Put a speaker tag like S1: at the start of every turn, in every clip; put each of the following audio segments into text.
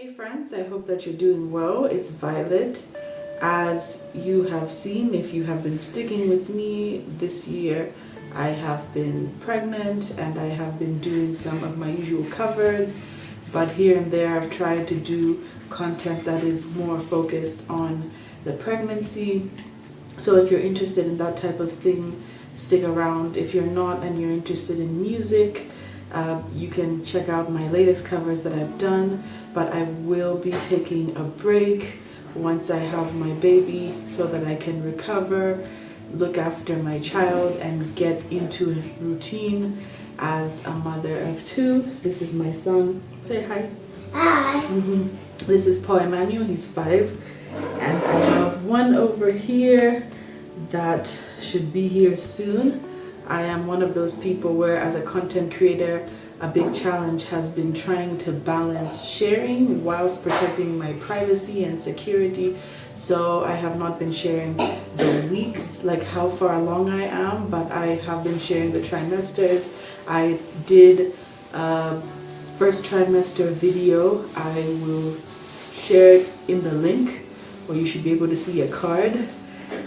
S1: Hey friends, I hope that you're doing well. It's Violet. As you have seen, if you have been sticking with me this year, I have been pregnant and I have been doing some of my usual covers, but here and there I've tried to do content that is more focused on the pregnancy. So if you're interested in that type of thing, stick around. If you're not and you're interested in music, you can check out my latest covers that I've done, but I will be taking a break once I have my baby so that I can recover, look after my child, and get into a routine as a mother of two. This is my son. Say hi.
S2: Hi.
S1: This is Paul Emmanuel. He's 5. And I have one over here that should be here soon. I am one of those people where, as a content creator, a big challenge has been trying to balance sharing whilst protecting my privacy and security. So I have not been sharing the weeks, like how far along I am, but I have been sharing the trimesters. I did a first trimester video. I will share it in the link, or you should be able to see a card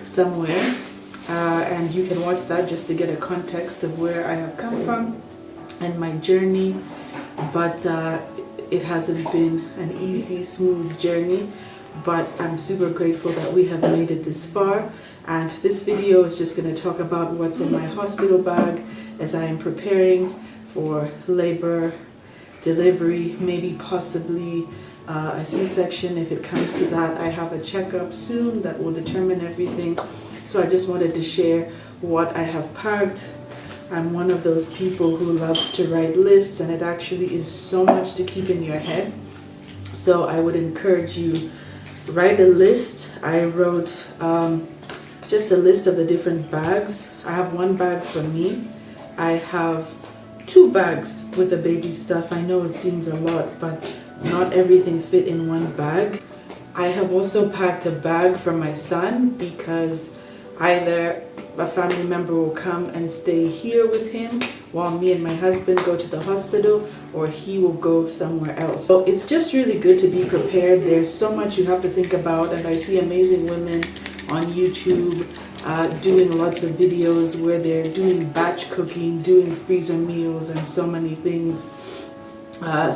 S1: somewhere. And you can watch that just to get a context of where I have come from and my journey. But it hasn't been an easy, smooth journey, but I'm super grateful that we have made it this far. And this video is just going to talk about what's in my hospital bag as I am preparing for labor, delivery, maybe possibly a C-section if it comes to that. I have a checkup soon that will determine everything. So I just wanted to share what I have packed. I'm one of those people who loves to write lists, and it actually is so much to keep in your head. So I would encourage you, write a list. I wrote just a list of the different bags. I have one bag for me. I have 2 bags with the baby stuff. I know it seems a lot, but not everything fit in one bag. I have also packed a bag for my son because either a family member will come and stay here with him while me and my husband go to the hospital, or he will go somewhere else. So it's just really good to be prepared. There's so much you have to think about, and I see amazing women on YouTube doing lots of videos where they're doing batch cooking, doing freezer meals, and so many things.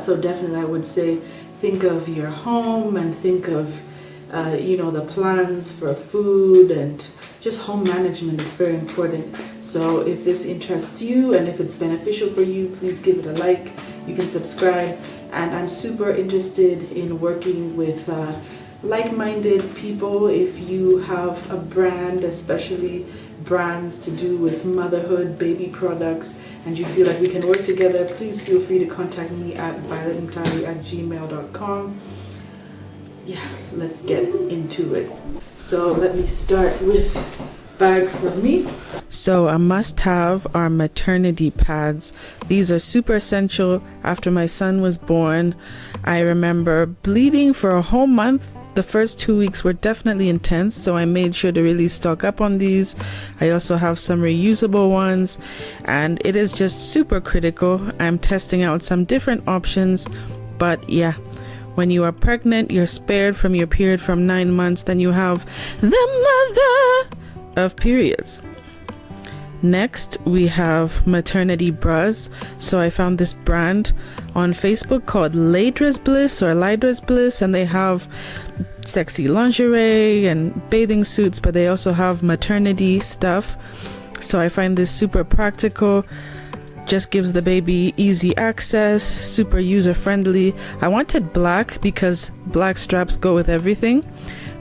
S1: So definitely I would say think of your home and think of the plans for food and just home management is very important. So if this interests you and if it's beneficial for you, please give it a like. You can subscribe, and I'm super interested in working with like-minded people. If you have a brand, especially brands to do with motherhood, baby products, and you feel like we can work together, please feel free to contact me at violetmtali@gmail.com. Yeah, let's get into it. So let me start with bag for me. So a must-have are maternity pads. These are super essential. After my son was born, I remember bleeding for a whole month. The first 2 weeks were definitely intense, so I made sure to really stock up on these. I also have some reusable ones, and it is just super critical. I'm testing out some different options, but yeah. When you are pregnant, you're spared from your period from 9 months, then you have the mother of periods. Next, we have maternity bras. So I found this brand on Facebook called Leirda's Bliss or Leirda's Bliss, and they have sexy lingerie and bathing suits, but they also have maternity stuff. So I find this super practical. Just gives the baby easy access, super user friendly. I wanted black because black straps go with everything,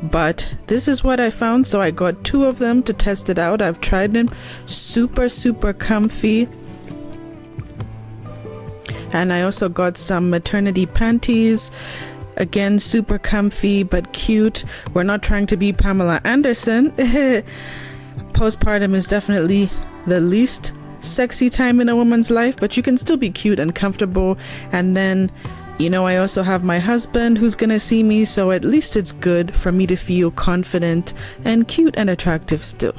S1: but this is what I found, so I got 2 of them to test it out. I've tried them, super comfy. And I also got some maternity panties, again super comfy but cute. We're not trying to be Pamela Anderson. Postpartum is definitely the least sexy time in a woman's life, but you can still be cute and comfortable. And then I also have my husband who's gonna see me, so at least it's good for me to feel confident and cute and attractive still.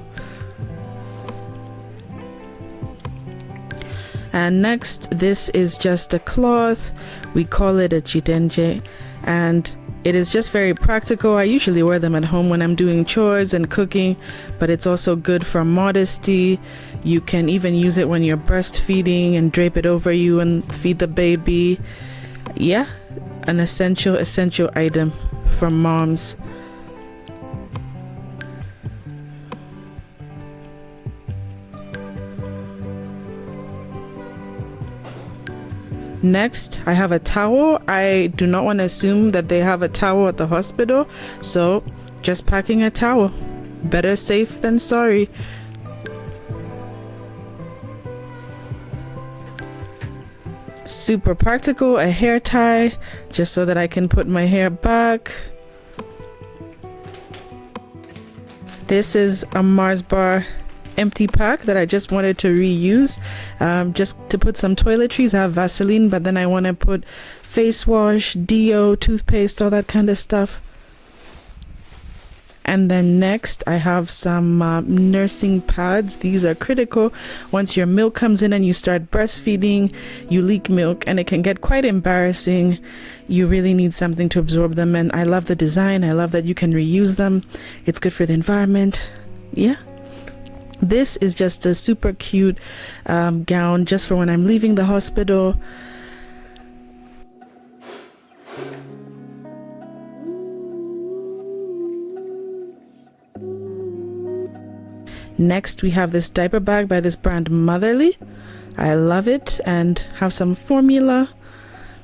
S1: And next, this is just a cloth. We call it a chidenje. and it is just very practical. I usually wear them at home when I'm doing chores and cooking, but it's also good for modesty. You can even use it when you're breastfeeding and drape it over you and feed the baby. Yeah, an essential item for moms. Next, I have a towel. I do not want to assume that they have a towel at the hospital, so just packing a towel. Better safe than sorry. Super practical, a hair tie, just so that I can put my hair back. This is a Mars Bar empty pack that I just wanted to reuse, just to put some toiletries. I have Vaseline, but then I want to put face wash, deo, toothpaste, all that kind of stuff. And then next I have some nursing pads. These are critical. Once your milk comes in and you start breastfeeding, you leak milk and it can get quite embarrassing. You really need something to absorb them, and I love the design. I love that you can reuse them. It's good for the environment. Yeah. This is just a super cute gown just for when I'm leaving the hospital. Next, we have this diaper bag by this brand Motherly. I love it, and have some formula.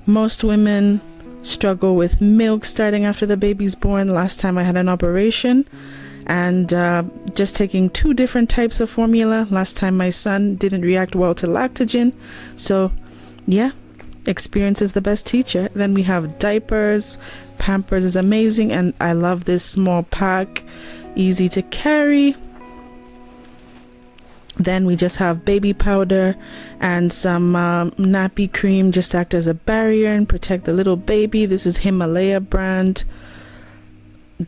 S1: Most women struggle with milk starting after the baby's born. Last time I had an operation, and just taking 2 different types of formula. Last time my son didn't react well to Lactogen, so yeah, experience is the best teacher. Then we have diapers. Pampers is amazing, and I love this small pack, easy to carry. Then we just have baby powder and some nappy cream, just act as a barrier and protect the little baby. This is Himalaya brand,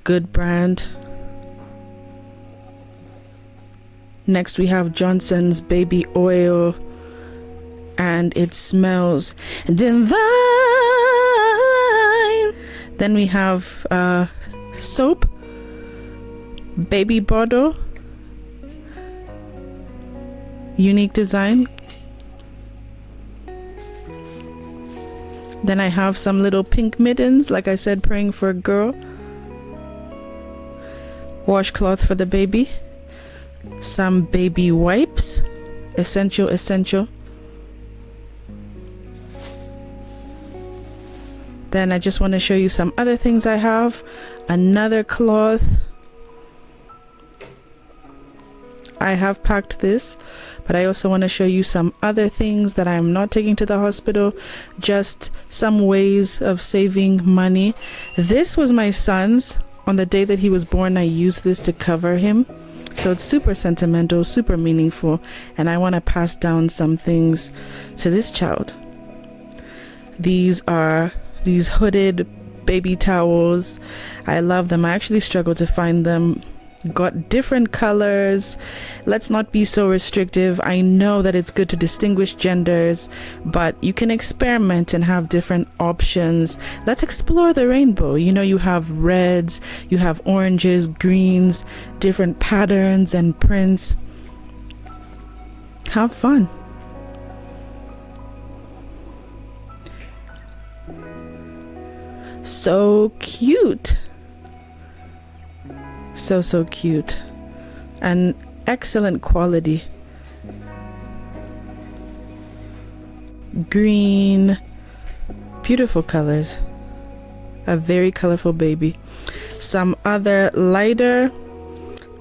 S1: good brand. Next we have Johnson's baby oil, and it smells divine. Then we have soap, baby bottle, unique design. Then I have some little pink mittens, like I said, praying for a girl. Washcloth for the baby. Some baby wipes, essential. Then I just want to show you some other things I have. Another cloth. I have packed this, but I also want to show you some other things that I am not taking to the hospital, just some ways of saving money. This was my son's. On the day that he was born, I used this to cover him. So it's super sentimental, super meaningful, and I want to pass down some things to this child. These are these hooded baby towels. I love them. I actually struggled to find them. Got different colors. Let's not be so restrictive. I know that it's good to distinguish genders, but you can experiment and have different options. Let's explore the rainbow. You know, you have reds, you have oranges, greens, different patterns and prints. Have fun. So cute. So cute, and excellent quality. Green, beautiful colors. A very colorful baby. Some other lighter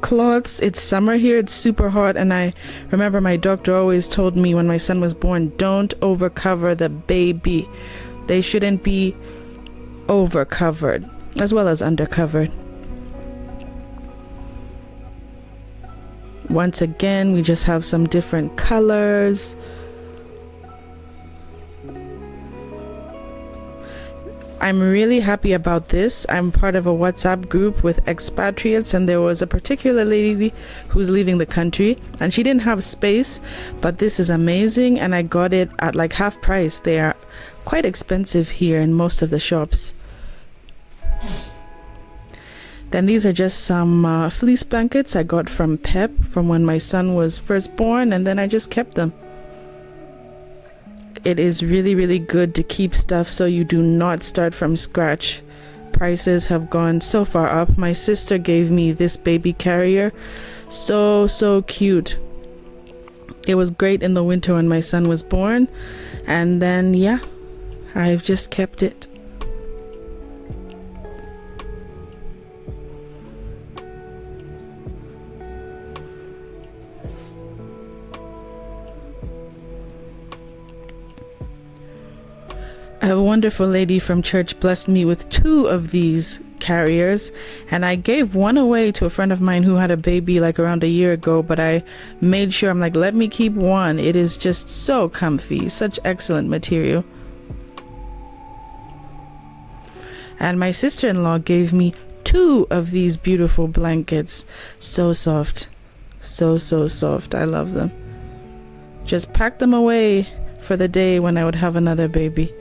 S1: cloths. It's summer here, it's super hot, and I remember my doctor always told me when my son was born, don't overcover the baby. They shouldn't be overcovered as well as undercovered. Once again, we just have some different colors. I'm really happy about this. I'm part of a WhatsApp group with expatriates, and there was a particular lady who's leaving the country and she didn't have space, but this is amazing, and I got it at like half price. They are quite expensive here in most of the shops. Then these are just some fleece blankets I got from Pep from when my son was first born, and then I just kept them. It is really, really good to keep stuff so you do not start from scratch. Prices have gone so far up. My sister gave me this baby carrier. So cute. It was great in the winter when my son was born, and then yeah, I've just kept it. A wonderful lady from church blessed me with 2 of these carriers, and I gave one away to a friend of mine who had a baby like around a year ago, but I made sure, I'm like, let me keep one. It is just so comfy, such excellent material. And my sister-in-law gave me 2 of these beautiful blankets. So soft, so soft. I love them. Just pack them away for the day when I would have another baby.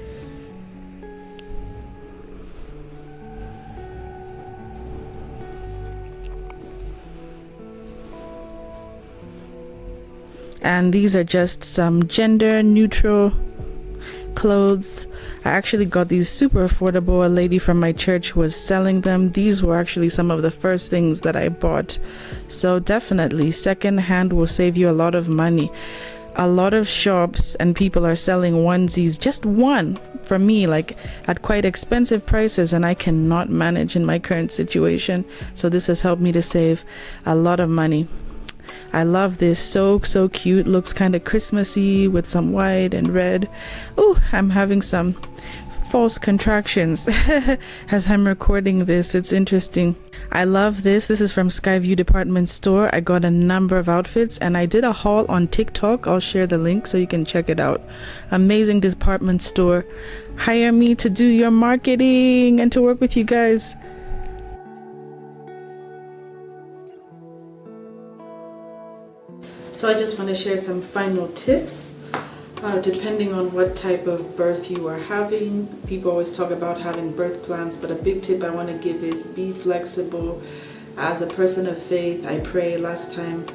S1: And these are just some gender neutral clothes. I actually got these super affordable. A lady from my church was selling them. These were actually some of the first things that I bought. So definitely, second hand will save you a lot of money. A lot of shops and people are selling onesies, just one for me, like at quite expensive prices, and I cannot manage in my current situation. So this has helped me to save a lot of money. I love this. So cute. Looks kind of Christmassy with some white and red. Oh, I'm having some false contractions as I'm recording this. It's interesting. I love this. This is from Skyview department store. I got a number of outfits and I did a haul on TikTok. I'll share the link so you can check it out. Amazing department store. Hire me to do your marketing and to work with you guys. So I just want to share some final tips. Depending on what type of birth you are having, people always talk about having birth plans, but a big tip I want to give is be flexible. As a person of faith, I pray. Last time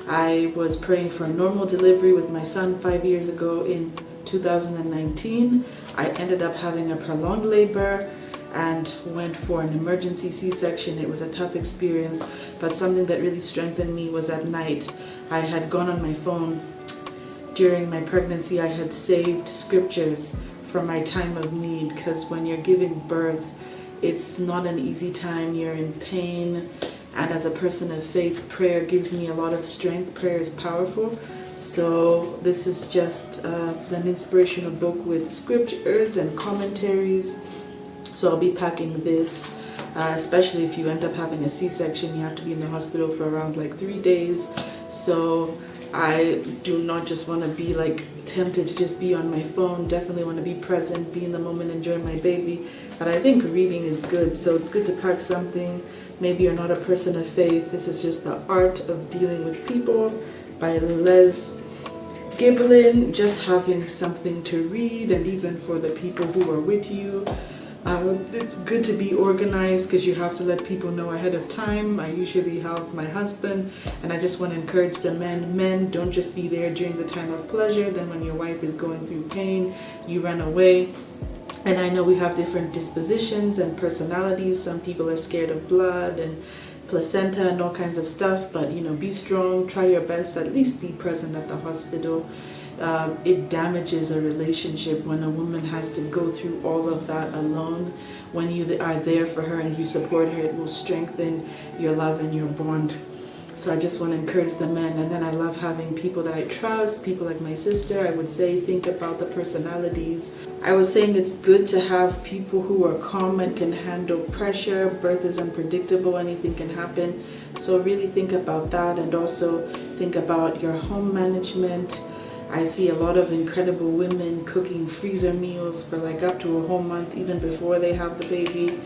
S1: I was praying for a normal delivery with my son 5 years ago in 2019. I ended up having a prolonged labor and went for an emergency C-section. It was a tough experience, but something that really strengthened me was at night. I had gone on my phone during my pregnancy. I had saved scriptures for my time of need, because when you're giving birth, it's not an easy time. You're in pain, and as a person of faith, prayer gives me a lot of strength. Prayer is powerful. So this is just an inspirational book with scriptures and commentaries. So I'll be packing this, especially if you end up having a C-section. You have to be in the hospital for around like 3 days. So I do not just want to be like tempted to just be on my phone. Definitely want to be present, be in the moment, enjoy my baby. But I think reading is good. So it's good to pack something. Maybe you're not a person of faith. This is just The Art of Dealing with People by Les Giblin. Just having something to read, and even for the people who are with you. It's good to be organized because you have to let people know ahead of time. I usually have my husband, and I just want to encourage the men. Men, don't just be there during the time of pleasure. Then when your wife is going through pain, you run away. And I know we have different dispositions and personalities. Some people are scared of blood and placenta and all kinds of stuff, but you know, be strong, try your best, at least be present at the hospital. It damages a relationship when a woman has to go through all of that alone. When you are there for her and you support her, it will strengthen your love and your bond. So I just want to encourage the men. And then I love having people that I trust, people like my sister. I would say think about the personalities. I was saying it's good to have people who are calm and can handle pressure. Birth is unpredictable, anything can happen. So really think about that, and also think about your home management. I see a lot of incredible women cooking freezer meals for like up to a whole month, even before they have the baby.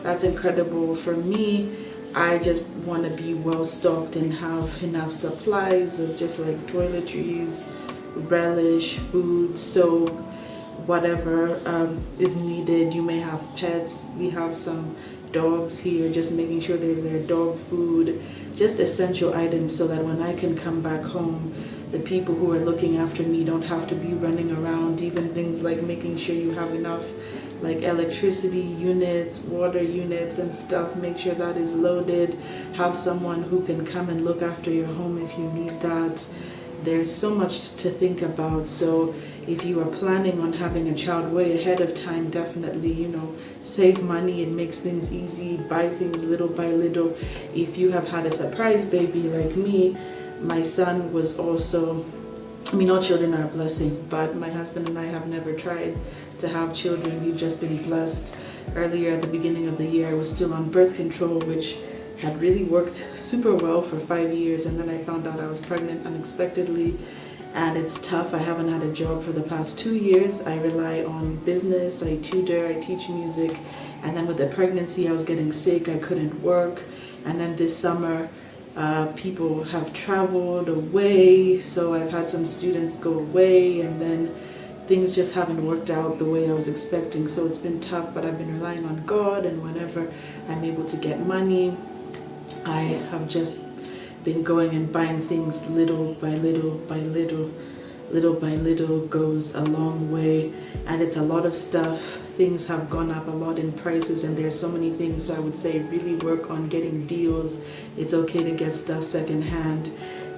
S1: That's incredible. For me, I just want to be well stocked and have enough supplies of just like toiletries, relish, food, soap, whatever is needed. You may have pets. We have some dogs here, just making sure there's their dog food, just essential items so that when I can come back home, the people who are looking after me don't have to be running around. Even things like making sure you have enough like electricity units, water units and stuff, make sure that is loaded, have someone who can come and look after your home if you need that. There's so much to think about. So if you are planning on having a child way ahead of time, definitely, you know, save money. It makes things easy, buy things little by little. If you have had a surprise baby like me, my son was also, I mean, all children are a blessing, but my husband and I have never tried to have children. We've just been blessed. Earlier at the beginning of the year, I was still on birth control, which had really worked super well for 5 years, and then I found out I was pregnant unexpectedly, and it's tough. I haven't had a job for the past 2 years. I rely on business, I tutor, I teach music, and then with the pregnancy I was getting sick, I couldn't work, and then this summer people have traveled away, so I've had some students go away, and then things just haven't worked out the way I was expecting. So it's been tough, but I've been relying on God, and whenever I'm able to get money, I have just been going and buying things little by little by little. Little by little goes a long way, and it's a lot of stuff. Things have gone up a lot in prices, and there's so many things. So I would say really work on getting deals. It's okay to get stuff secondhand,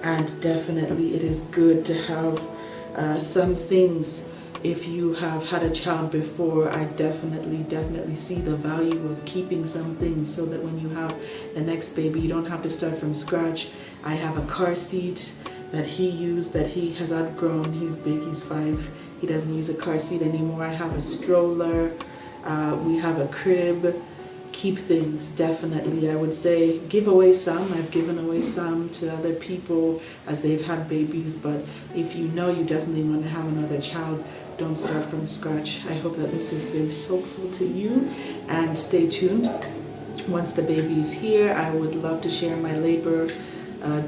S1: and definitely it is good to have some things. If you have had a child before, I definitely see the value of keeping some things so that when you have the next baby, you don't have to start from scratch. I have a car seat that he used that he has outgrown. He's big, he's 5. He doesn't use a car seat anymore. I have a stroller. We have a crib. Keep things, definitely. I would say give away some. I've given away some to other people as they've had babies, but if you know you definitely want to have another child, don't start from scratch. I hope that this has been helpful to you, and stay tuned. Once the baby is here, I would love to share my labor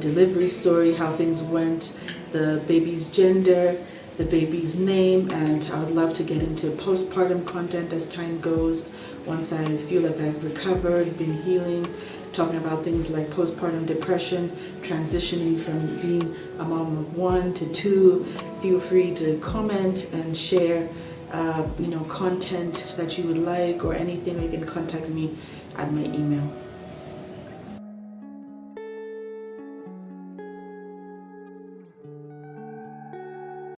S1: delivery story, how things went, the baby's gender, the baby's name, and I would love to get into postpartum content as time goes. Once I feel like I've recovered, been healing, talking about things like postpartum depression, transitioning from being a mom of 1 to 2. Feel free to comment and share content that you would like or anything. You can contact me at my email.